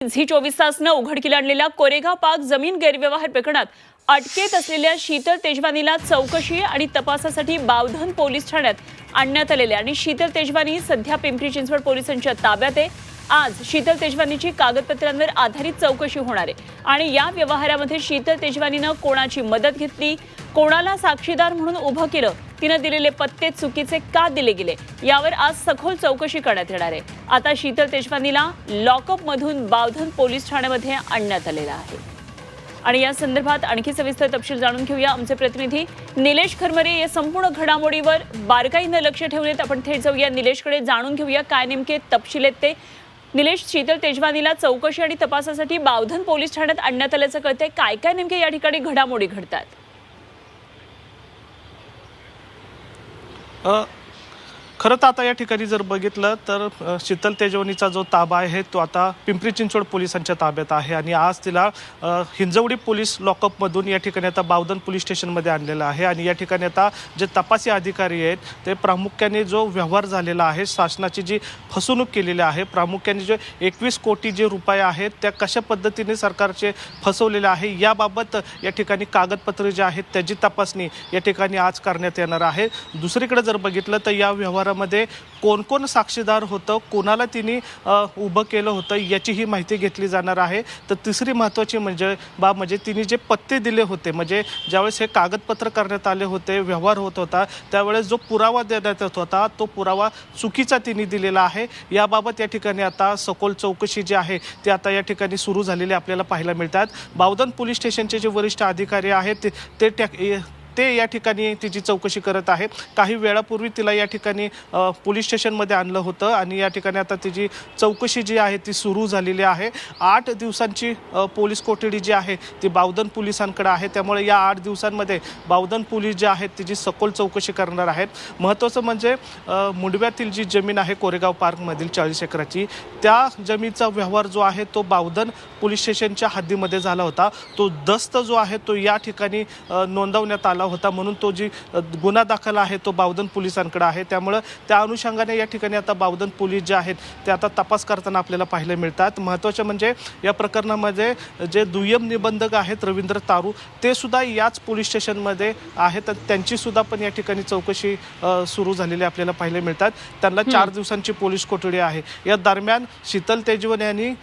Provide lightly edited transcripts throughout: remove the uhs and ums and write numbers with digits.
Zee 24 तासनं उघडकीला आणलेल्या कोरेगाव पाक जमीन गैरव्यवहार प्रकरणात अटकेत असलेल्या शीतल तेजवानीला चौकशी आणि तपासासाठी बावधन पोलीस ठाण्यात आणण्यात आलेले आणि शीतल तेजवानी सध्या पिंपरी चिंचवड पोलिसांच्या ताब्यात आहे। आज शीतल तेजवानीची कागदपत्रांवर आधारित चौकशी होणार आहे आणि या व्यवहारामध्ये शीतल तेजवानीनं कोणाची मदत घेतली, कोणाला साक्षीदार म्हणून उभं केलं, तिनं दिलेले पत्ते चुकीचे का दिले गेले यावर आज सखोल चौकशी करण्यात येणार आहे। आता शीतल तेजवानीला लॉकअप मधून बावधन पोलीस ठाण्यामध्ये आणण्यात आलेला आहे आणि या संदर्भात आणखी सविस्तर तपशील जाणून घेऊया। आमचे प्रतिनिधी निलेश खरमरे या संपूर्ण घडामोडीवर बारकाईने लक्ष ठेवून आहेत। आपण थेट जाऊया निलेशकडे, जाणून घेऊया काय नेमके तपशील आहेत ते। निलेश, शीतल तेजवानीला चौकशी आणि तपासासाठी बावधन पोलीस ठाण्यात आणण्यात आल्याचं कळतंय, काय काय नेमके या ठिकाणी घडामोडी घडतात? खरं तर आता या ठिकाणी जर बघितलं तर शीतल तेजवानीचा जो ताबा आहे तो आता पिंपरी चिंचवड पोलिसांच्या ताब्यात आहे आणि आज तिला हिंजवडी पोलीस लॉकअपमधून या ठिकाणी आता बावधन पोलीस स्टेशनमध्ये आणलेलं आहे आणि या ठिकाणी आता जे तपासी अधिकारी आहेत ते प्रामुख्याने जो व्यवहार झालेला आहे, शासनाची जी फसवणूक केलेली आहे, प्रामुख्याने जे 21 कोटी जे रुपये आहेत त्या कशा पद्धतीने सरकारचे फसवलेले आहे याबाबत या ठिकाणी कागदपत्रे जे आहेत त्याची तपासणी या ठिकाणी आज करण्यात येणार आहे। दुसरीकडे जर बघितलं तर या व्यवहारामध्ये कोण कोण साक्षीदार होतं, कोणाला तिने उभं केलं होतं याचीही माहिती घेतली जाणार आहे। तर तिसरी महत्त्वाची म्हणजे तिने जे पत्ते दिले होते, म्हणजे ज्यावेळेस हे कागदपत्र करण्यात आले होते, व्यवहार होत होता, त्यावेळेस जो पुरावा देण्यात येत होता तो पुरावा चुकीचा तिने दिलेला आहे। याबाबत या ठिकाणी आता सखोल चौकशी जी आहे ती आता या ठिकाणी सुरू झालेली आपल्याला पाहायला मिळतात। बावधन पोलीस स्टेशनचे जे वरिष्ठ अधिकारी आहेत ते या ठिकाणी तिची चौकशी करत आहे। काही वेळापूर्वी तिला या ठिकाणी पोलीस स्टेशनमध्ये आणलं होतं आणि या ठिकाणी आता तिची चौकशी जी आहे ती सुरू झालेली आहे। 8 दिवसांची पोलीस कोठडी जी आहे ती बावधन पोलिसांकडे आहे, त्यामुळे या 8 दिवसांमध्ये बावधन पोलीस जे आहेत तिची सखोल चौकशी करणार आहेत। महत्त्वाचं म्हणजे मुंडव्यातील जी जमीन आहे कोरेगाव पार्कमधील 40 एकराची, त्या जमीनचा व्यवहार जो आहे तो बावधन पोलीस स्टेशनच्या हद्दीमध्ये झाला होता। तो दस्त जो आहे तो या ठिकाणी नोंदवण्यात आला होता, म्हणून तो जी गुन्हा दाखल आहे तो बावधन पोलिसांकडे आहे। त्यामुळे त्या अनुषंगाने या ठिकाणी आता बावधन पोलीस जे आहेत ते आता तपास करताना आपल्याला पाहायला मिळतात। महत्त्वाचे म्हणजे या प्रकरणामध्ये जे दुय्यम निबंधक आहेत रवींद्र तारू, ते सुद्धा याच पोलीस स्टेशनमध्ये आहेत, त्यांची सुद्धा पण या ठिकाणी चौकशी सुरू झालेली आपल्याला पाहायला मिळतात। त्यांना 4 दिवसांची पोलीस कोठडी आहे। या दरम्यान शीतल तेजवानी आणि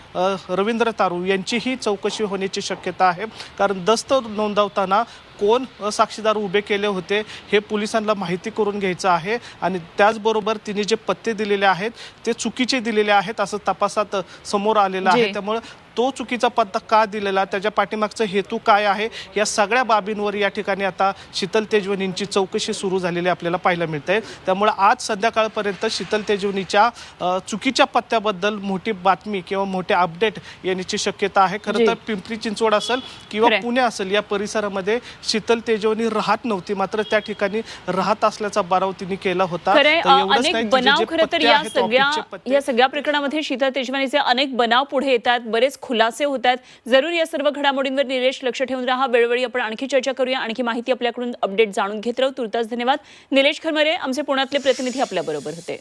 रवींद्र तारू यांचीही चौकशी होण्याची शक्यता आहे, कारण दस्त नोंदवताना कोण साक्षीदार उभे केले होते हे पोलिसांना माहिती करून घ्यायचं आहे आणि त्याचबरोबर तिने जे पत्ते दिलेले आहेत ते चुकीचे दिलेले आहेत असं तपासात समोर आलेलं आहे। त्यामुळे तो चुकीचा पत्ता का दिलेला, त्याच्या पाठीमागचा हेतू काय आहे, या सगळ्या बाबींवर या ठिकाणी आता शीतल तेजवानींची चौकशी सुरू झालेली आपल्याला पाहायला मिळते। त्यामुळे आज संध्याकाळपर्यंत शीतल तेजवानीच्या चुकीच्या पत्त्याबद्दल मोठी बातमी किंवा मोठे अपडेट येण्याची शक्यता आहे। खरं तर पिंपरी चिंचवड असेल किंवा पुणे असेल या परिसरामध्ये शीतल तेजवानी राहत नव्हती, मात्र त्या ठिकाणी राहत असल्याचा बाराव तिने केला होता। अनेक बनाव खरं तर या सगळ्या प्रकरणामध्ये शीतल तेजवानीचे अनेक बनाव पुढे येतात, बरेच खुलासे होतात। जरूर या सर्व घडामोडींवर निलेश लक्ष ठेवून राहा। वेळोवेळी आपण आणखी चर्चा करूया, आणखी माहिती आपल्याकडून अपडेट जाणून घेत राहू। तुर्तास धन्यवाद निलेश खरमरे, आमचे पुण्यातले प्रतिनिधी आपल्या बरोबर होते।